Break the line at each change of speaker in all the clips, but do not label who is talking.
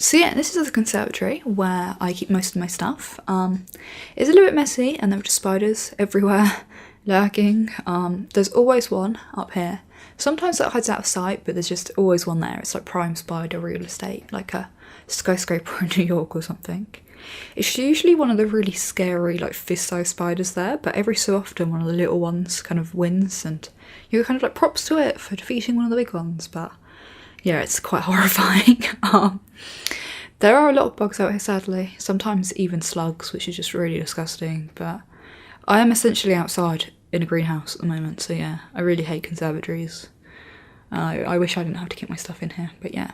So yeah, this is the conservatory where I keep most of my stuff. It's a little bit messy and there are just spiders everywhere lurking. There's always one up here. Sometimes that hides out of sight, but there's just always one there. It's like prime spider real estate, like a skyscraper in New York or something. It's usually one of the really scary, like fist-sized spiders there, but every so often one of the little ones kind of wins, and you're kind of like props to it for defeating one of the big ones, but yeah, it's quite horrifying. There are a lot of bugs out here, sadly, sometimes even slugs, which is just really disgusting, but I am essentially outside in a greenhouse at the moment, so yeah, I really hate conservatories. I wish I didn't have to keep my stuff in here, but yeah.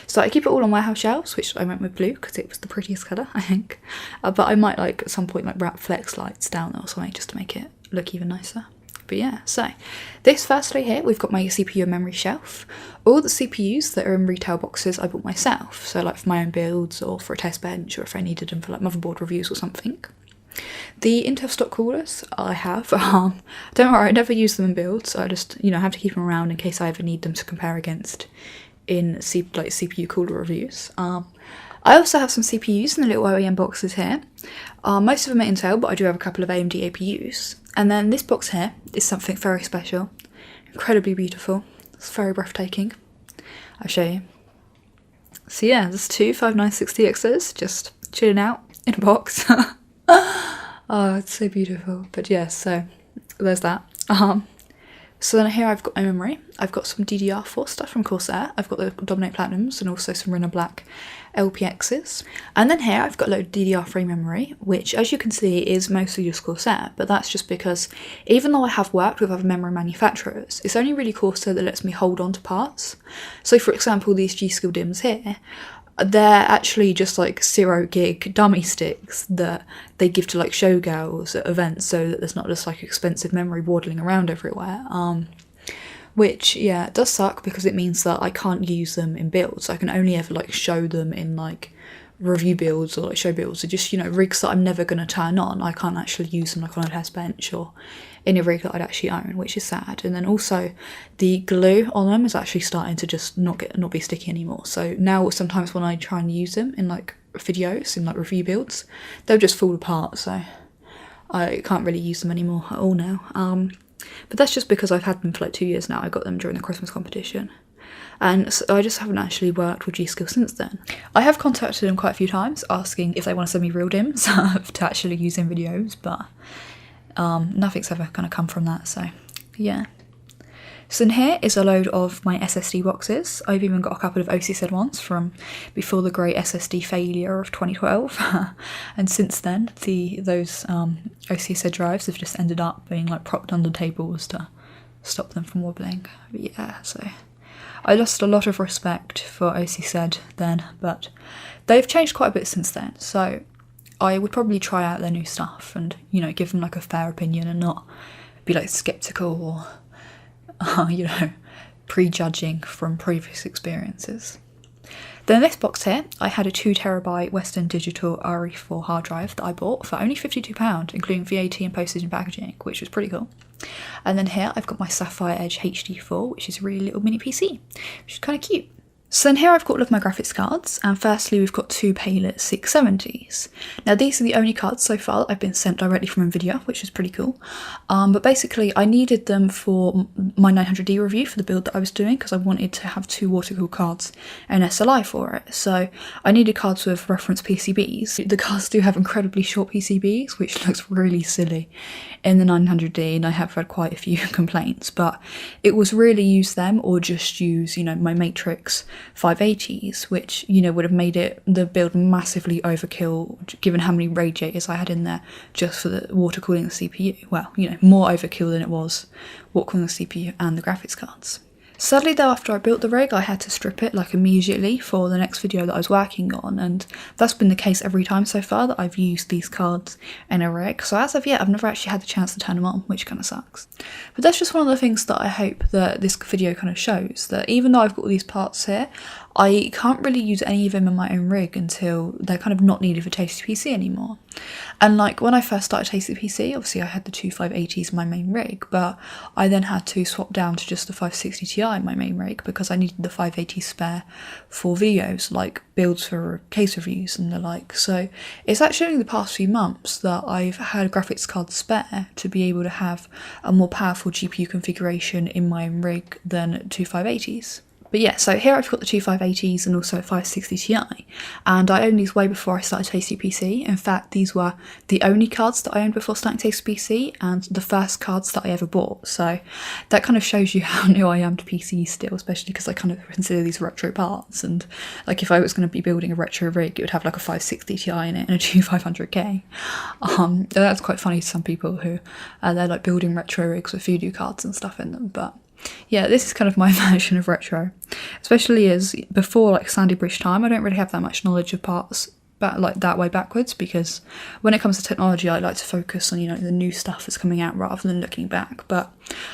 So I keep it all on warehouse shelves, which I went with blue because it was the prettiest colour, I think. But I might like at some point like wrap flex lights down there or something just to make it look even nicer. But yeah, so this firstly here, we've got my CPU and memory shelf. All the CPUs that are in retail boxes I bought myself, so like for my own builds or for a test bench or if I needed them for like motherboard reviews or something. The Intel stock coolers I have, don't worry, I never use them in builds, I just, you know, have to keep them around in case I ever need them to compare against in CPU cooler reviews. I also have some CPUs in the little OEM boxes here. Most of them are Intel, but I do have a couple of AMD APUs. And then this box here is something very special, incredibly beautiful. It's very breathtaking. I'll show you. So yeah, there's two 5960Xs just chilling out in a box. Oh, it's so beautiful. But yeah, so there's that. So then here I've got my memory. I've got some DDR4 stuff from Corsair. I've got the Dominate Platinums and also some Retina Black LPXs. And then here I've got a load of DDR3 memory, which as you can see is mostly just Corsair, but that's just because even though I have worked with other memory manufacturers, it's only really Corsair that lets me hold on to parts. So for example, these G-Skill DIMMs here, they're actually just like 0 gig dummy sticks that they give to like showgirls at events so that there's not just like expensive memory waddling around everywhere. Which, yeah, it does suck because it means that I can't use them in builds. I can only ever like show them in like review builds or like show builds. So just, you know, rigs that I'm never going to turn on, I can't actually use them like on a test bench or in a rig that I'd actually own, which is sad. And then also the glue on them is actually starting to just not be sticky anymore. So now sometimes when I try and use them in like videos, in like review builds, they'll just fall apart. So I can't really use them anymore at all now. But that's just because I've had them for like 2 years now. I got them during the Christmas competition. And so I just haven't actually worked with G-Skill since then. I have contacted them quite a few times asking if they want to send me real DIMMs to actually use in videos, but nothing's ever kind of come from that, so yeah. So in here is a load of my SSD boxes. I've even got a couple of OCZ ones from before the great SSD failure of 2012. And since then, those OCZ drives have just ended up being like propped under tables to stop them from wobbling. But yeah, so I lost a lot of respect for OCZ then, but they've changed quite a bit since then. So I would probably try out their new stuff and, you know, give them like a fair opinion and not be like skeptical or you know, prejudging from previous experiences. Then this box here, I had a 2TB Western Digital RE4 hard drive that I bought for only £52, including VAT and postage and packaging, which was pretty cool. And then here I've got my Sapphire Edge HD4, which is a really little mini PC, which is kind of cute. So then here I've got all of my graphics cards, and firstly we've got two Payless 670s. Now these are the only cards so far that I've been sent directly from Nvidia, which is pretty cool. But basically I needed them for my 900D review for the build that I was doing because I wanted to have two water-cooled cards and SLI for it. So I needed cards with reference PCBs. The cards do have incredibly short PCBs, which looks really silly in the 900D, and I have had quite a few complaints, but it was really use them or just use, you know, my Matrix 580s, which, you know, would have made the build massively overkill given how many radiators I had in there just for the water cooling the CPU. Well, you know, more overkill than it was water cooling the CPU and the graphics cards. Sadly though, after I built the rig, I had to strip it like immediately for the next video that I was working on, and that's been the case every time so far that I've used these cards in a rig. So as of yet, I've never actually had the chance to turn them on, which kind of sucks. But that's just one of the things that I hope that this video kind of shows, that even though I've got all these parts here, I can't really use any of them in my own rig until they're kind of not needed for TastyPC anymore. And like when I first started TastyPC, obviously I had the two 580s in my main rig, but I then had to swap down to just the 560 Ti in my main rig because I needed the 580 spare for videos, like builds for case reviews and the like. So it's actually only the past few months that I've had a graphics card spare to be able to have a more powerful GPU configuration in my rig than two 580s. But yeah, so here I've got the two 580s and also a 560 Ti, and I owned these way before I started TastyPC. In fact, these were the only cards that I owned before starting TastyPC and the first cards that I ever bought. So that kind of shows you how new I am to PC still, especially because I kind of consider these retro parts. And like if I was going to be building a retro rig, it would have like a 560 Ti in it and a 2500K. That's quite funny to some people who they're like building retro rigs with voodoo cards and stuff in them, but yeah, this is kind of my version of retro, especially as before like Sandy Bridge time, I don't really have that much knowledge of parts like that way backwards, because when it comes to technology I like to focus on, you know, the new stuff that's coming out rather than looking back. But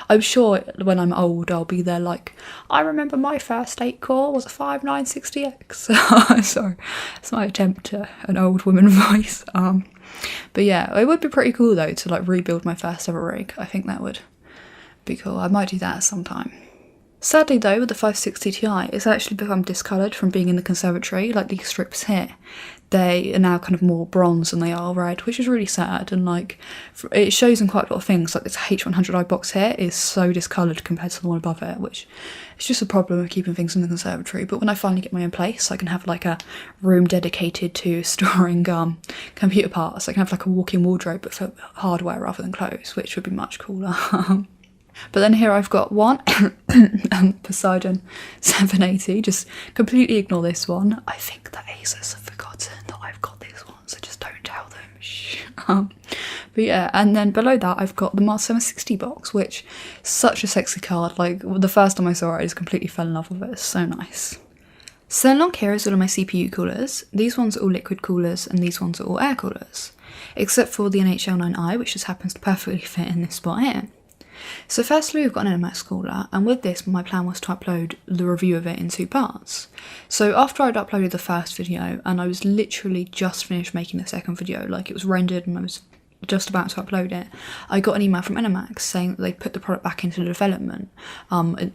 I'm sure when I'm old I'll be there like, I remember my first 8-core was a 5960X. Sorry, it's my attempt at an old woman voice. But yeah, it would be pretty cool though to like rebuild my first ever rig. I think that would be cool. I might do that sometime. Sadly though, with the 560 Ti, it's actually become discoloured from being in the conservatory. Like these strips here, they are now kind of more bronze than they are red, which is really sad. And like, it shows in quite a lot of things. Like this H100i box here is so discoloured compared to the one above it, which is just a problem of keeping things in the conservatory. But when I finally get my own place, I can have like a room dedicated to storing computer parts. I can have like a walk-in wardrobe but for hardware rather than clothes, which would be much cooler. But then here I've got one Poseidon 780. Just completely ignore this one. I think the Asus have forgotten that I've got this one, so just don't tell them. Shh. But yeah, and then below that I've got the Mars 760 box, which is such a sexy card. Like the first time I saw it, I just completely fell in love with it. It's so nice. So along here is all of my CPU coolers. These ones are all liquid coolers and these ones are all air coolers, except for the NHL9i, which just happens to perfectly fit in this spot here. So firstly we've got an NMAX cooler, and with this my plan was to upload the review of it in 2 parts. So after I'd uploaded the first video and I was literally just finished making the second video, like it was rendered and I was just about to upload it, I got an email from NMAX saying that they put the product back into development,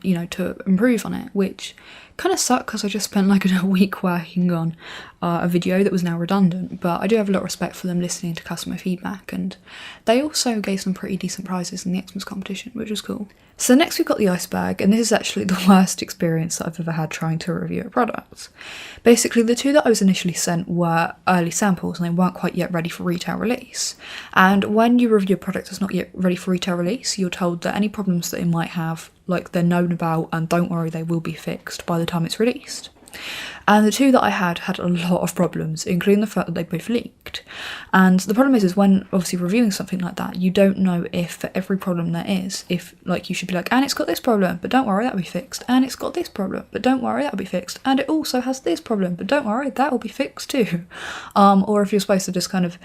you know, to improve on it, which kind of sucked because I just spent like a week working on a video that was now redundant. But I do have a lot of respect for them listening to customer feedback, and they also gave some pretty decent prizes in the Xmas competition, which was cool. So next we've got the iceberg, and this is actually the worst experience that I've ever had trying to review a product. Basically, the 2 that I was initially sent were early samples and they weren't quite yet ready for retail release. And when you review a product that's not yet ready for retail release, you're told that any problems that it might have, like, they're known about and don't worry, they will be fixed by the time it's released. And the 2 that I had a lot of problems, including the fact that they both leaked. And the problem is when obviously reviewing something like that, you don't know if for every problem there is, if like you should be like, and it's got this problem, but don't worry, that'll be fixed. And it's got this problem, but don't worry, that'll be fixed. And it also has this problem, but don't worry, that will be fixed too. Or if you're supposed to just kind of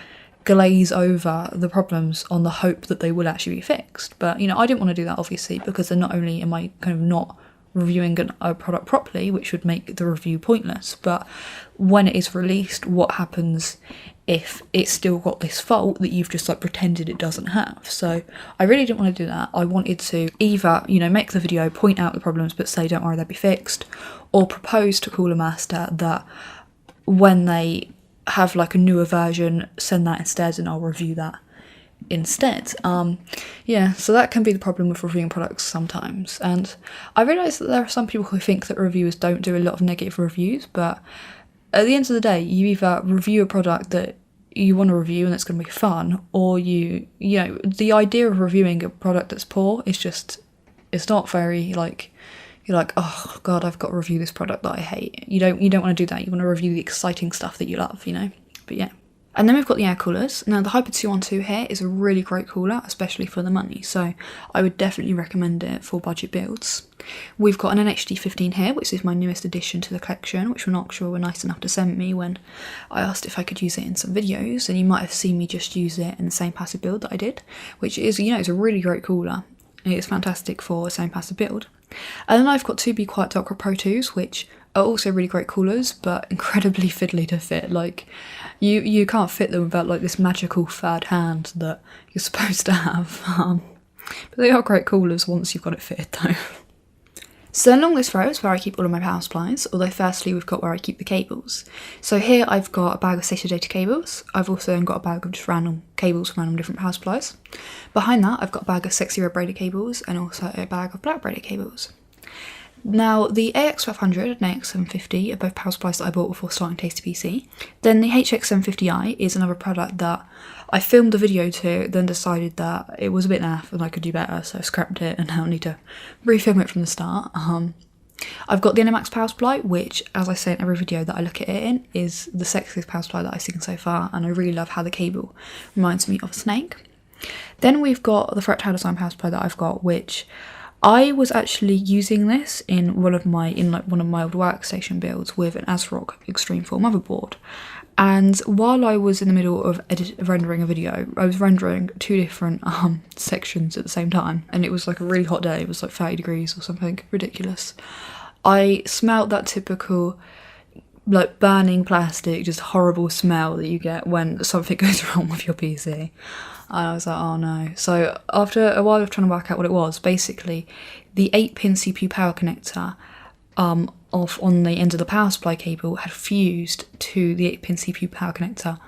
glaze over the problems on the hope that they will actually be fixed. But, you know, I didn't want to do that obviously, because then not only am I kind of not reviewing a product properly, which would make the review pointless, but when it is released, what happens if it's still got this fault that you've just like pretended it doesn't have? So I really didn't want to do that. I wanted to either, you know, make the video, point out the problems but say don't worry, they'll be fixed, or propose to Cooler Master that when they have like a newer version, send that instead and I'll review that instead. Yeah, so that can be the problem with reviewing products sometimes. And I realise that there are some people who think that reviewers don't do a lot of negative reviews, but at the end of the day, you either review a product that you want to review and it's going to be fun, or you know, the idea of reviewing a product that's poor is just, it's not very like, you're like, oh god, I've got to review this product that I hate. You don't want to do that. You want to review the exciting stuff that you love, you know. But yeah. And then we've got the air coolers. Now the Hyper 212 here is a really great cooler, especially for the money, so I would definitely recommend it for budget builds. We've got an NHD15 here, which is my newest addition to the collection, which Vinoxtra were nice enough to send me when I asked if I could use it in some videos, and you might have seen me just use it in the same passive build that I did, which is, you know, it's a really great cooler. It's fantastic for the same passive build. And then I've got two Be Quiet Dark Pro 2s, which are also really great coolers, but incredibly fiddly to fit. Like, you can't fit them without like this magical third hand that you're supposed to have. But they are great coolers once you've got it fitted though. So along this row is where I keep all of my power supplies, although firstly we've got where I keep the cables. So here I've got a bag of safety data cables. I've also then got a bag of just random cables from random different power supplies. Behind that I've got a bag of sexy red braided cables and also a bag of black braided cables. Now the AX1200 and AX750 are both power supplies that I bought before starting TastyPC. Then the HX750i is another product that I filmed a video to, then decided that it was a bit naff and I could do better, so I scrapped it and now I need to refilm it from the start. I've got the Animax power supply, which, as I say in every video that I look at it in, is the sexiest power supply that I've seen so far, and I really love how the cable reminds me of a snake. Then we've got the Fractal Design power supply that I've got, which I was actually using this in one of my old workstation builds with an ASRock Extreme 4 motherboard. And while I was in the middle of rendering a video, I was rendering two different sections at the same time, and it was like a really hot day. It was like 30 degrees or something ridiculous. I smelled that typical like burning plastic, just horrible smell that you get when something goes wrong with your PC. And I was like, oh no. So after a while of trying to work out what it was, basically the 8-pin CPU power connector off on the end of the power supply cable had fused to the 8-pin CPU power connector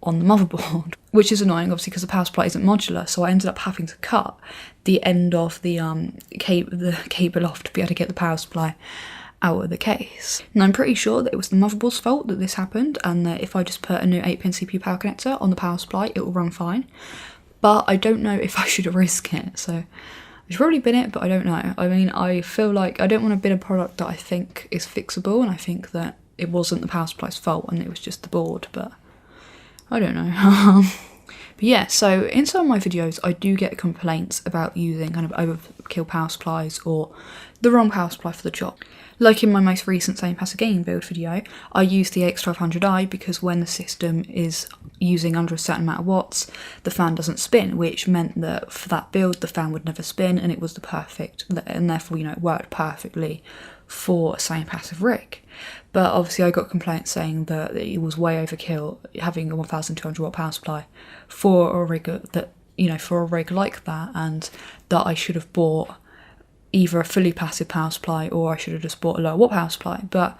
on the motherboard, which is annoying obviously because the power supply isn't modular, so I ended up having to cut the end of the cable off to be able to get the power supply out of the case. And I'm pretty sure that it was the motherboard's fault that this happened, and that if I just put a new 8-pin CPU power connector on the power supply, it will run fine. But I don't know if I should risk it, so I should probably bin it, but I don't know. I mean, I feel like I don't want to bin a product that I think is fixable, and I think that it wasn't the power supply's fault and it was just the board, but I don't know. But yeah, so in some of my videos I do get complaints about using kind of overkill power supplies or the wrong power supply for the job. Like in my most recent Same Passive Gaming build video, I used the AX1200i because when the system is using under a certain amount of watts, the fan doesn't spin, which meant that for that build the fan would never spin, and it was the perfect, and therefore, you know, it worked perfectly for a Same Passive rig. But obviously I got complaints saying that it was way overkill having a 1200 watt power supply for a rig that, you know, for a rig like that, and that I should have bought either a fully passive power supply or I should have just bought a lower watt power supply. But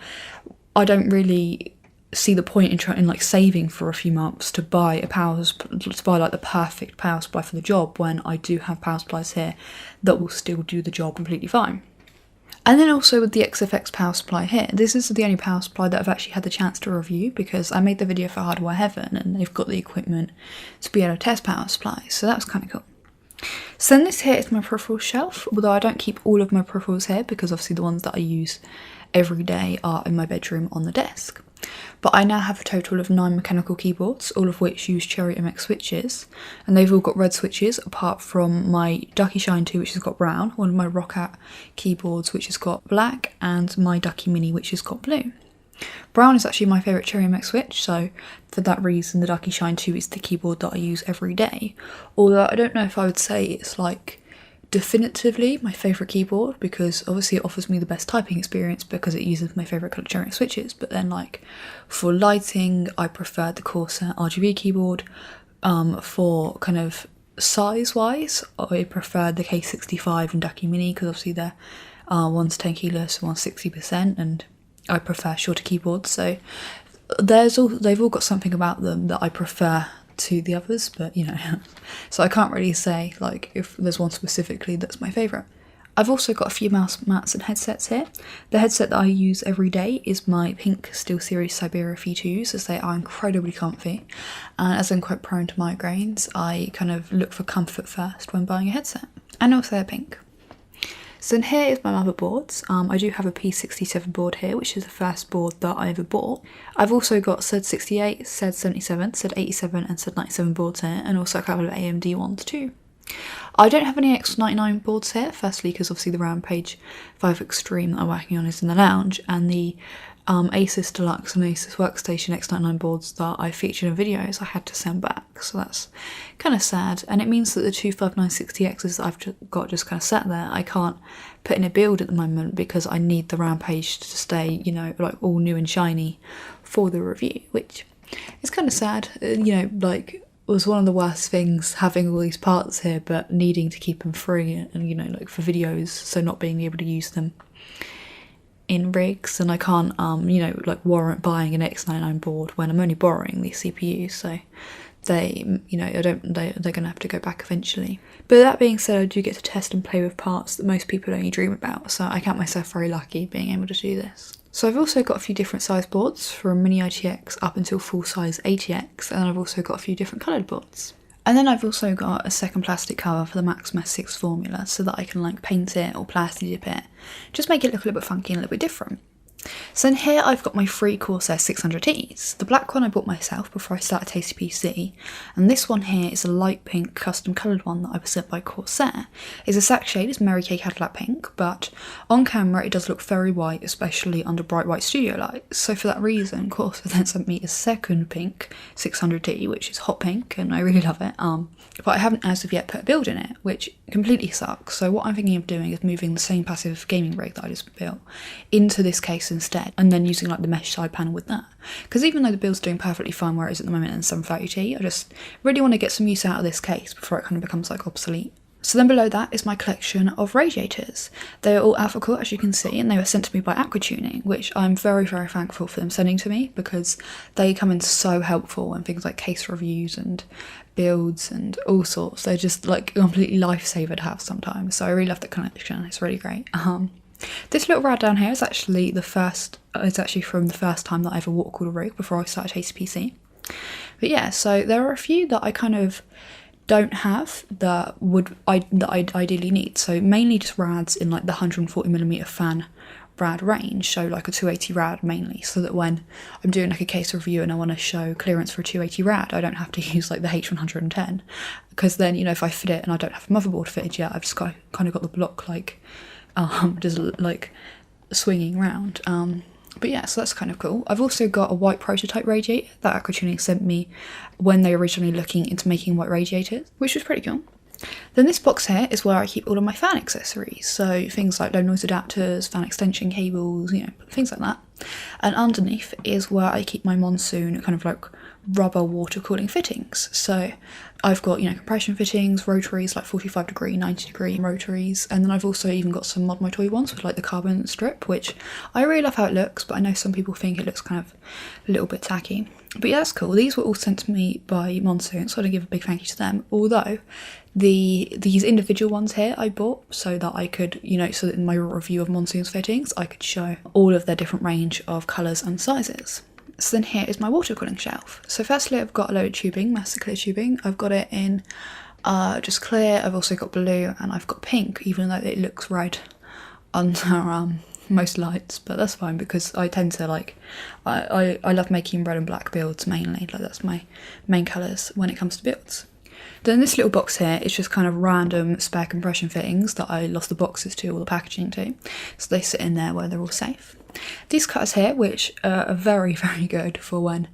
I don't really see the point in like saving for a few months to buy like the perfect power supply for the job when I do have power supplies here that will still do the job completely fine. And then also with the XFX power supply here, this is the only power supply that I've actually had the chance to review because I made the video for Hardware Heaven and they've got the equipment to be able to test power supplies, so that was kind of cool. So then this here is my peripherals shelf, although I don't keep all of my peripherals here because obviously the ones that I use every day are in my bedroom on the desk. But I now have a total of 9 mechanical keyboards, all of which use Cherry MX switches, and they've all got red switches apart from my Ducky Shine 2 which has got brown, one of my Roccat keyboards which has got black, and my Ducky Mini which has got blue. Brown is actually my favourite Cherry MX switch, so for that reason the Ducky Shine 2 is the keyboard that I use every day, although I don't know if I would say it's like definitively my favourite keyboard because obviously it offers me the best typing experience because it uses my favourite colour Cherry MX switches, but then like for lighting I prefer the Corsair RGB keyboard. For kind of size wise I prefer the K65 and Ducky Mini because obviously they're one's 10 keyless, one's 60%, and I prefer shorter keyboards, so they've all got something about them that I prefer to the others, but you know, so I can't really say like if there's one specifically that's my favourite. I've also got a few mouse mats and headsets here. The headset that I use every day is my pink SteelSeries Siberia V2s, as they are incredibly comfy, and as I'm quite prone to migraines I kind of look for comfort first when buying a headset, and also they're pink. So then here is my motherboards. I do have a P67 board here, which is the first board that I ever bought. I've also got SED68, SED77, SED87 and SED97 boards here, and also a couple of AMD ones too. I don't have any X99 boards here, firstly because obviously the Rampage 5 Extreme that I'm working on is in the lounge, and the Asus Deluxe and Asus Workstation X99 boards that I featured in videos I had to send back, so that's kind of sad. And it means that the two 5960Xs that I've got just kind of sat there, I can't put in a build at the moment because I need the Rampage to stay, you know, like all new and shiny for the review, which is kind of sad. You know, like, was one of the worst things having all these parts here but needing to keep them free and, you know, like for videos, so not being able to use them in rigs. And I can't you know, like warrant buying an X99 board when I'm only borrowing these CPUs, so they, you know, they're gonna have to go back eventually. But that being said, I do get to test and play with parts that most people only dream about, so I count myself very lucky being able to do this. So I've also got a few different size boards, from mini ITX up until full size ATX, and I've also got a few different coloured boards. And then I've also got a second plastic cover for the Maximus 6 formula so that I can like paint it or plastic dip it, just make it look a little bit funky and a little bit different. So in here I've got my three Corsair 600Ts. The black one I bought myself before I started TastyPC, and this one here is a light pink custom coloured one that I was sent by Corsair. It's a sack shade, it's Mary Kay Cadillac pink, but on camera it does look very white, especially under bright white studio lights. So for that reason, Corsair then sent me a second pink 600T, which is hot pink, and I really love it. But I haven't as of yet put a build in it, which completely sucks. So what I'm thinking of doing is moving the same passive gaming rig that I just built into this case instead, and then using like the mesh side panel with that. Because even though the build's doing perfectly fine where it is at the moment in 730T, I just really want to get some use out of this case before it kind of becomes like obsolete. So then below that is my collection of radiators. They are all alpha core, as you can see, and they were sent to me by Aquatuning, which I'm very, very thankful for them sending to me, because they come in so helpful in things like case reviews and builds and all sorts. They're just like a completely lifesaver to have sometimes, so I really love the collection. It's really great. This little rad down here is actually from the first time that I ever water cooled a rig before I started TastyPC. But yeah, so there are a few that I kind of don't have that I'd ideally need. So mainly just rads in like the 140mm fan rad range, so like a 280 rad mainly, so that when I'm doing like a case review and I want to show clearance for a 280 rad, I don't have to use like the H110, because then, you know, if I fit it and I don't have a motherboard fitted yet, I've just kind of got the block like just like swinging around. But yeah, so that's kind of cool. I've also got a white prototype radiator that Aquatuning sent me when they were originally looking into making white radiators, which was pretty cool. Then this box here is where I keep all of my fan accessories, so things like low noise adapters, fan extension cables, you know, things like that. And underneath is where I keep my Monsoon kind of like rubber water cooling fittings. So I've got, you know, compression fittings, rotaries, like 45 degree, 90 degree rotaries, and then I've also even got some Mod My Toy ones with like the carbon strip, which I really love how it looks, but I know some people think it looks kind of a little bit tacky. But yeah, that's cool. These were all sent to me by Monsoon, so I want to give a big thank you to them. Although these individual ones here I bought so that I could, you know, so that in my review of Monsoon's fittings I could show all of their different range of colours and sizes. So then here is my water cooling shelf. So firstly I've got a load of tubing, master clear tubing. I've got it in just clear, I've also got blue, and I've got pink, even though it looks red under most lights, but that's fine because I tend to like, I love making red and black builds mainly, like that's my main colours when it comes to builds. Then this little box here is just kind of random spare compression fittings that I lost the boxes to, or the packaging to, so they sit in there where they're all safe. These cutters here, which are very, very good for when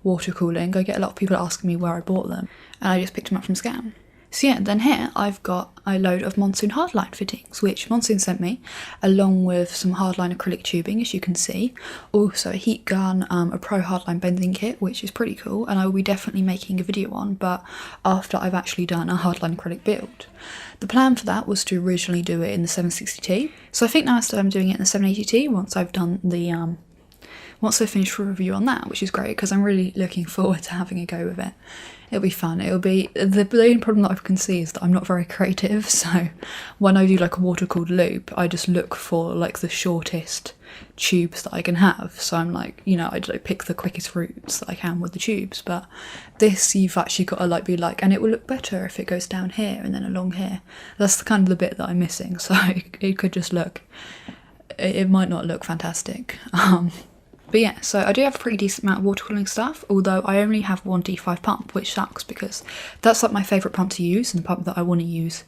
water cooling. I get a lot of people asking me where I bought them, and I just picked them up from Scan. So yeah, then here I've got a load of Monsoon hardline fittings, which Monsoon sent me, along with some hardline acrylic tubing, as you can see. Also a heat gun, a pro hardline bending kit, which is pretty cool, and I will be definitely making a video on, but after I've actually done a hardline acrylic build. The plan for that was to originally do it in the 760T, so I think now I'm doing it in the 780T once I've done the once I finish the review on that, which is great because I'm really looking forward to having a go with it. It'll be fun. It'll be, the only problem that I can see is that I'm not very creative, so when I do like a water cooled loop, I just look for like the shortest tubes that I can have. So I'm like, you know, I'd like pick the quickest routes that I can with the tubes, but this you've actually got to like be like, and it will look better if it goes down here and then along here. That's kind of the bit that I'm missing, so it could just look, it might not look fantastic. But yeah, so I do have a pretty decent amount of water cooling stuff, although I only have one D5 pump, which sucks because that's like my favourite pump to use and the pump that I want to use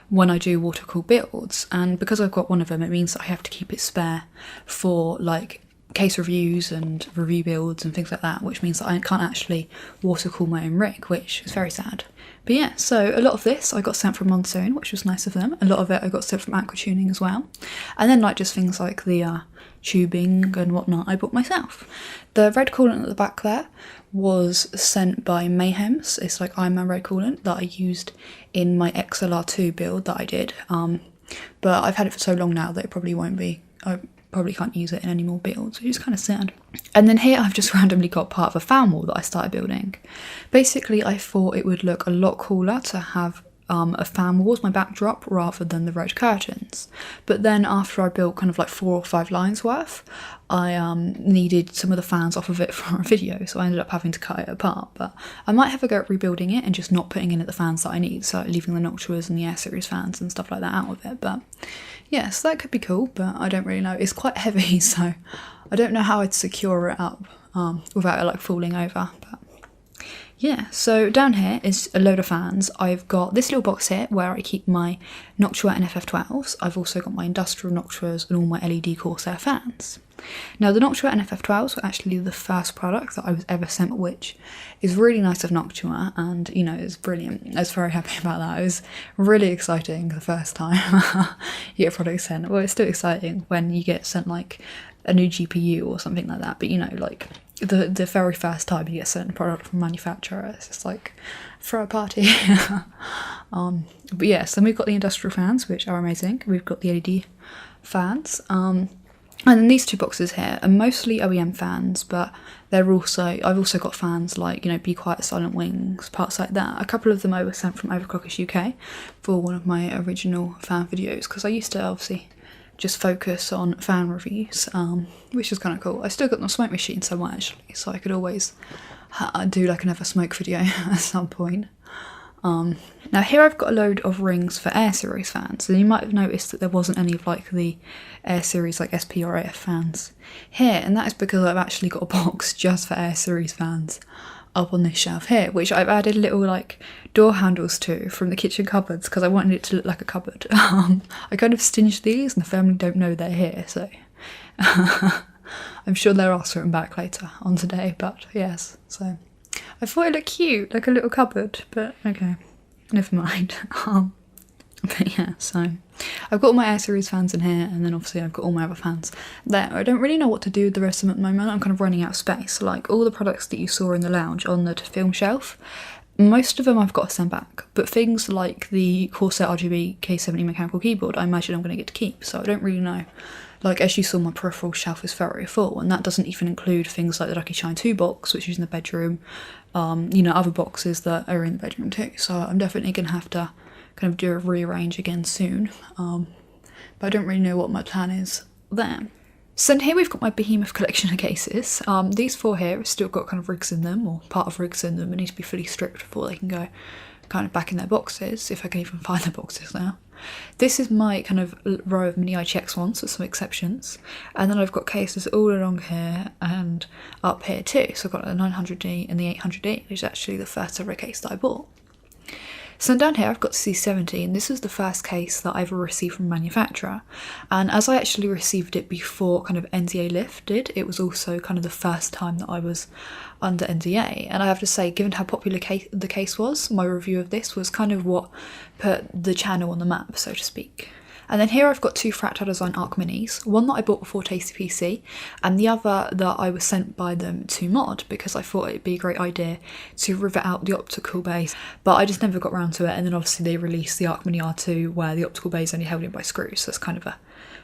when I do water cooled builds. And because I've got one of them, it means that I have to keep it spare for like case reviews and review builds and things like that, which means that I can't actually water cool my own rig, which is very sad. But yeah, so a lot of this I got sent from Monsoon, which was nice of them. A lot of it I got sent from Aqua Tuning as well. And then like just things like the tubing and whatnot I bought myself. The red coolant at the back there was sent by Mayhems. It's like Iron Man red coolant that I used in my XLR2 build that I did. But I've had it for so long now that it probably won't be, I probably can't use it in any more builds, which is kind of sad. And then here I've just randomly got part of a fan wall that I started building. Basically I thought it would look a lot cooler to have a fan wall as my backdrop rather than the red curtains. But then after I built kind of like 4 or 5 lines worth, I needed some of the fans off of it for a video, so I ended up having to cut it apart. But I might have a go at rebuilding it and just not putting in the fans that I need, so leaving the Noctuas and the Air Series fans and stuff like that out of it. But yeah, so that could be cool, but I don't really know. It's quite heavy, so I don't know how I'd secure it up without it like falling over. But yeah, so down here is a load of fans. I've got this little box here where I keep my Noctua and FF12s. I've also got my industrial Noctuas and all my LED Corsair fans. Now the Noctua and FF12s were actually the first product that I was ever sent, which is really nice of Noctua, and you know, it's brilliant. I was very happy about that. It was really exciting the first time you get a product sent. Well, it's still exciting when you get sent like a new GPU or something like that, but you know, like the very first time you get sent a product from a manufacturer, it's just like throw a party. But yes, then we've got the industrial fans, which are amazing. We've got the LED fans, and then these 2 boxes here are mostly OEM fans, but I've also got fans like, you know, Be Quiet, Silent Wings, parts like that. A couple of them I was sent from Overclockish UK for one of my original fan videos, because I used to obviously just focus on fan reviews, which is kind of cool. I still got the smoke machine somewhere actually, so I could always do like another smoke video at some point. Now here I've got a load of rings for Air Series fans, and you might have noticed that there wasn't any of like the Air Series like SP or AF fans here, and that is because I've actually got a box just for Air Series fans up on this shelf here, which I've added little like door handles to from the kitchen cupboards because I wanted it to look like a cupboard. I kind of stinged these and the family don't know they're here, so I'm sure they'll ask for them back later on today, but yes, so I thought it looked cute, like a little cupboard, but okay, never mind. But yeah, so I've got all my Air Series fans in here, and then obviously I've got all my other fans there. I don't really know what to do with the rest of them at the moment. I'm kind of running out of space. So like all the products that you saw in the lounge on the film shelf, most of them I've got to send back, but things like the Corsair RGB K70 mechanical keyboard I imagine I'm going to get to keep, so I don't really know. Like, as you saw, my peripheral shelf is very full, and that doesn't even include things like the Lucky Shine 2 box, which is in the bedroom, you know, other boxes that are in the bedroom too, so I'm definitely going to have to kind of do a rearrange again soon, but I don't really know what my plan is there. So here we've got my Behemoth collection of cases. These 4 here have still got kind of rigs in them, or part of rigs in them, and need to be fully stripped before they can go kind of back in their boxes, if I can even find their boxes now. This is my kind of row of mini IGX ones with some exceptions, and then I've got cases all along here and up here too. So I've got the 900D and the 800D, which is actually the first ever case that I bought. So down here I've got the C70, and this is the first case that I've ever received from a manufacturer, and as I actually received it before kind of NDA lifted, it was also kind of the first time that I was under NDA, and I have to say, given how popular the case was, my review of this was kind of what put the channel on the map, so to speak. And then here I've got 2 Fractal Design Arc Minis, one that I bought before TastyPC, and the other that I was sent by them to mod because I thought it'd be a great idea to rivet out the optical base, but I just never got around to it, and then obviously they released the Arc Mini R2 where the optical bay is only held in by screws, so it's kind of a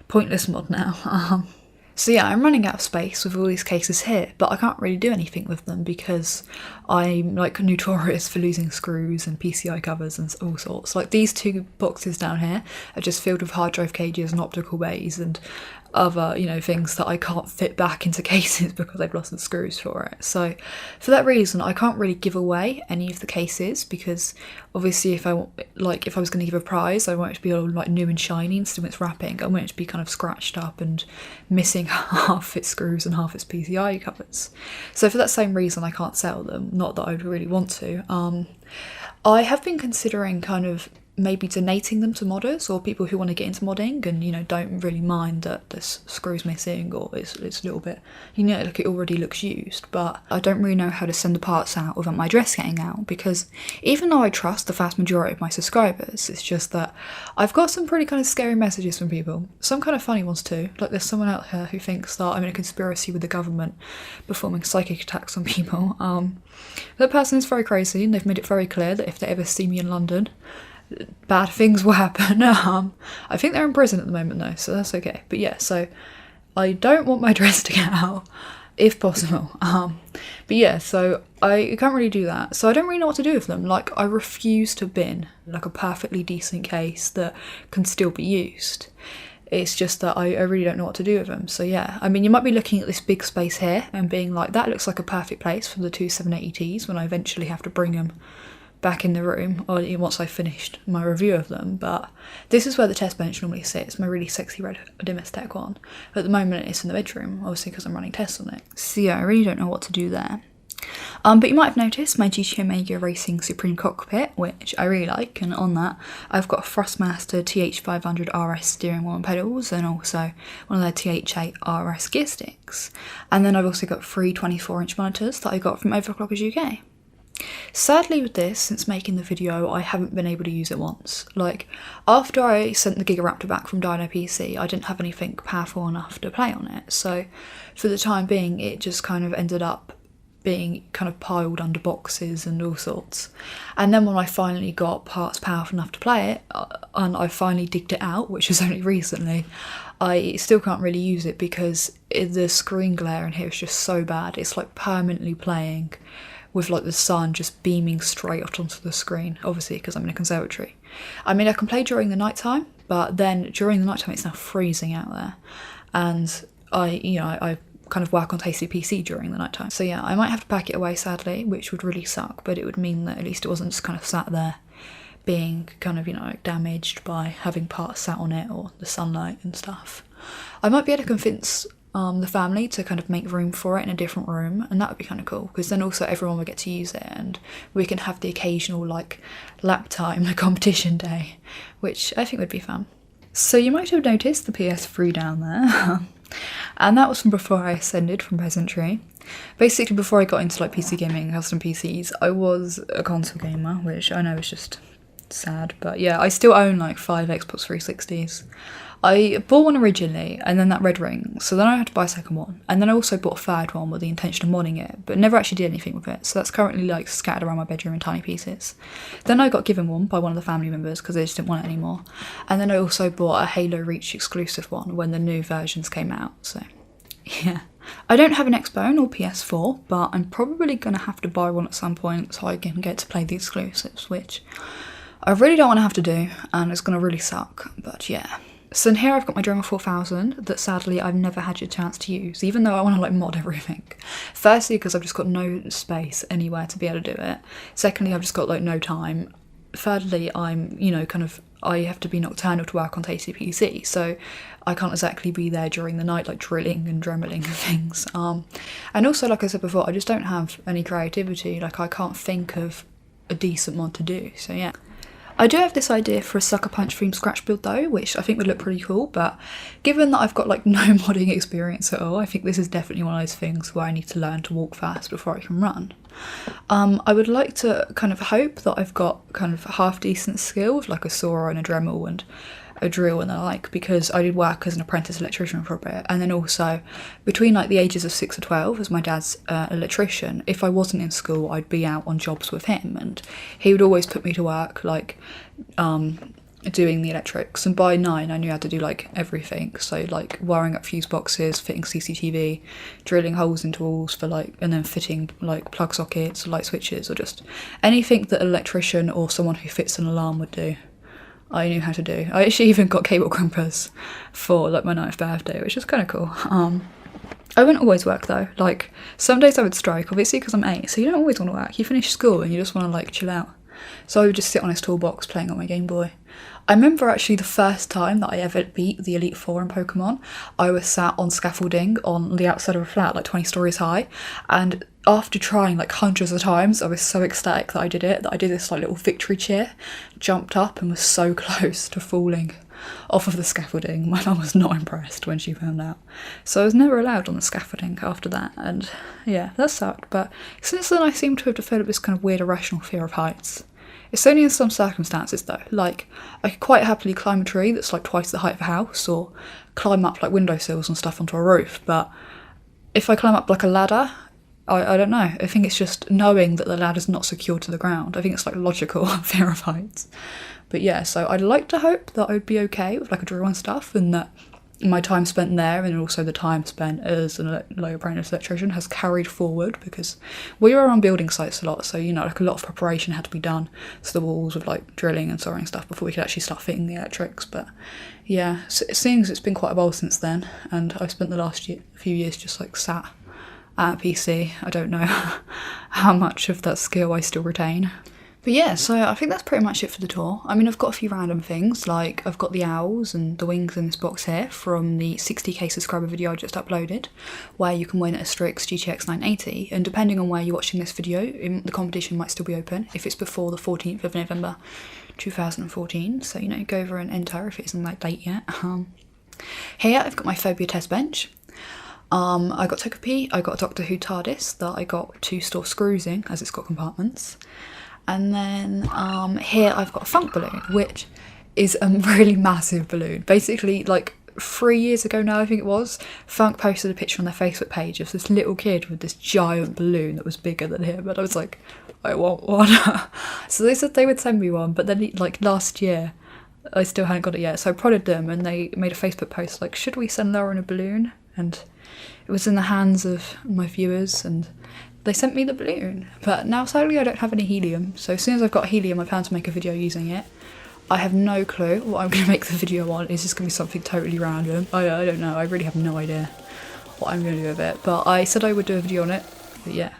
pointless mod now. So yeah, I'm running out of space with all these cases here, but I can't really do anything with them because I'm like notorious for losing screws and PCI covers and all sorts. Like these 2 boxes down here are just filled with hard drive cages and optical bays and other, you know, things that I can't fit back into cases because I've lost the screws for it. So for that reason, I can't really give away any of the cases because obviously if I was going to give a prize, I want it to be all like new and shiny instead of its wrapping. I want it to be kind of scratched up and missing half its screws and half its PCI covers. So for that same reason, I can't sell them. Not that I would really want to. I have been considering kind of maybe donating them to modders or people who want to get into modding and, you know, don't really mind that this screw's missing or it's a little bit, you know, like it already looks used. But I don't really know how to send the parts out without my address getting out, because even though I trust the vast majority of my subscribers, it's just that I've got some pretty kind of scary messages from people. Some kind of funny ones too. Like there's someone out here who thinks that I'm in a conspiracy with the government performing psychic attacks on people. That person is very crazy, and they've made it very clear that if they ever see me in London, bad things will happen. I think they're in prison at the moment though, so that's okay. But yeah, so I don't want my address to get out, if possible. But yeah, so I can't really do that. So I don't really know what to do with them. Like, I refuse to bin like a perfectly decent case that can still be used. It's just that I really don't know what to do with them. So yeah, I mean, you might be looking at this big space here and being like, that looks like a perfect place for the two 780Ts when I eventually have to bring them back in the room, or once I've finished my review of them. But this is where the test bench normally sits, my really sexy red Dimestec one. But at the moment it's in the bedroom, obviously because I'm running tests on it. So yeah, I really don't know what to do there. But you might have noticed my GT Omega Racing Supreme cockpit, which I really like, and on that I've got a Thrustmaster TH500 RS steering wheel and pedals, and also one of their TH8 RS gear sticks. And then I've also got 3 24-inch monitors that I got from Overclockers UK. Sadly with this, since making the video, I haven't been able to use it once. Like, after I sent the Gigaraptor back from TastyPC, I didn't have anything powerful enough to play on it, so for the time being it just kind of ended up being kind of piled under boxes and all sorts. And then when I finally got parts powerful enough to play it, and I finally digged it out, which was only recently, I still can't really use it because the screen glare in here is just so bad. It's like permanently playing with like the sun just beaming straight up onto the screen, obviously because I'm in a conservatory. I mean, I can play during the night time, but then during the night time it's now freezing out there, and I kind of work on TastyPC during the night time. So yeah, I might have to pack it away sadly, which would really suck, but it would mean that at least it wasn't just kind of sat there being kind of, you know, damaged by having parts sat on it or the sunlight and stuff. I might be able to convince the family to kind of make room for it in a different room, and that would be kind of cool, because then also everyone would get to use it and we can have the occasional like lap time, like competition day, which I think would be fun. So you might have noticed the PS3 down there and that was from before I ascended from peasantry. Basically before I got into like PC gaming, custom PCs, I was a console gamer, which I know is just sad, but yeah, I still own like 5 Xbox 360s. I bought one originally, and then that red ring, so then I had to buy a second one, and then I also bought a third one with the intention of modding it, but never actually did anything with it, so that's currently like scattered around my bedroom in tiny pieces. Then I got given one by one of the family members because they just didn't want it anymore, and then I also bought a Halo Reach exclusive one when the new versions came out, so yeah. I don't have an Xbone or PS4, but I'm probably going to have to buy one at some point so I can get to play the exclusives, which I really don't want to have to do, and it's going to really suck, but yeah. So in here I've got my Dremel 4000 that sadly I've never had a chance to use, even though I want to like mod everything. Firstly because I've just got no space anywhere to be able to do it. Secondly, I've just got like no time. Thirdly, I'm, you know, kind of, I have to be nocturnal to work on TastyPC, so I can't exactly be there during the night like drilling and dremeling and things. And also, like I said before, I just don't have any creativity, like I can't think of a decent mod to do, so yeah. I do have this idea for a Sucker Punch from scratch build though, which I think would look pretty cool, but given that I've got like no modding experience at all, I think this is definitely one of those things where I need to learn to walk fast before I can run. I would like to kind of hope that I've got kind of half decent skill with like a saw and a Dremel and a drill and the like, because I did work as an apprentice electrician for a bit, and then also between like the ages of 6 or 12 as my dad's electrician, if I wasn't in school I'd be out on jobs with him, and he would always put me to work like doing the electrics, and by 9 I knew how to do like everything, so like wiring up fuse boxes, fitting CCTV, drilling holes into walls for like, and then fitting like plug sockets or light switches, or just anything that an electrician or someone who fits an alarm would do. I knew how to do. I actually even got cable crimpers for like my 9th birthday, which is kind of cool. I wouldn't always work though. Like some days I would strike, obviously because I'm 8, so you don't always want to work. You finish school and you just want to like chill out. So I would just sit on his toolbox playing on my Game Boy. I remember actually the first time that I ever beat the Elite Four in Pokemon, I was sat on scaffolding on the outside of a flat like 20 stories high, and after trying like hundreds of times, I was so ecstatic that I did it, that I did this like little victory cheer, jumped up and was so close to falling off of the scaffolding. My mum was not impressed when she found out. So I was never allowed on the scaffolding after that, and yeah, that sucked. But since then I seem to have developed this kind of weird irrational fear of heights. It's only in some circumstances though, like I could quite happily climb a tree that's like twice the height of a house, or climb up like windowsills and stuff onto a roof, but if I climb up like a ladder, I don't know. I think it's just knowing that the ladder's not secured to the ground. I think it's like logical fear of heights. But yeah, so I'd like to hope that I'd be okay with like a drill and stuff, and that my time spent there and also the time spent as a low apprentice electrician has carried forward, because we were on building sites a lot, so you know, like a lot of preparation had to be done to the walls with like drilling and soldering stuff before we could actually start fitting the electrics. But yeah, so it seems it's been quite a while since then, and I've spent the last few years just like sat at a PC. I don't know how much of that skill I still retain. But yeah, so I think that's pretty much it for the tour. I mean, I've got a few random things, like I've got the owls and the wings in this box here from the 60k subscriber video I just uploaded, where you can win a Strix GTX 980, and depending on where you're watching this video, the competition might still be open if it's before the 14th of November 2014, so you know, go over and enter if it isn't that date yet. Here I've got my phobia test bench. I got Togepi, I got a Doctor Who TARDIS that I got to store screws in, as it's got compartments. And then here I've got a funk balloon, which is a really massive balloon. Basically, like 3 years ago now, I think it was, Funk posted a picture on their Facebook page of this little kid with this giant balloon that was bigger than him, and I was like, I want one. So they said they would send me one, but then like last year, I still hadn't got it yet. So I prodded them and they made a Facebook post like, should we send Lauren a balloon? And it was in the hands of my viewers, and they sent me the balloon. But now sadly I don't have any helium, so as soon as I've got helium I plan to make a video using it. I have no clue what I'm going to make the video on. It's just going to be something totally random. I don't know, I really have no idea what I'm going to do with it. But I said I would do a video on it, but yeah,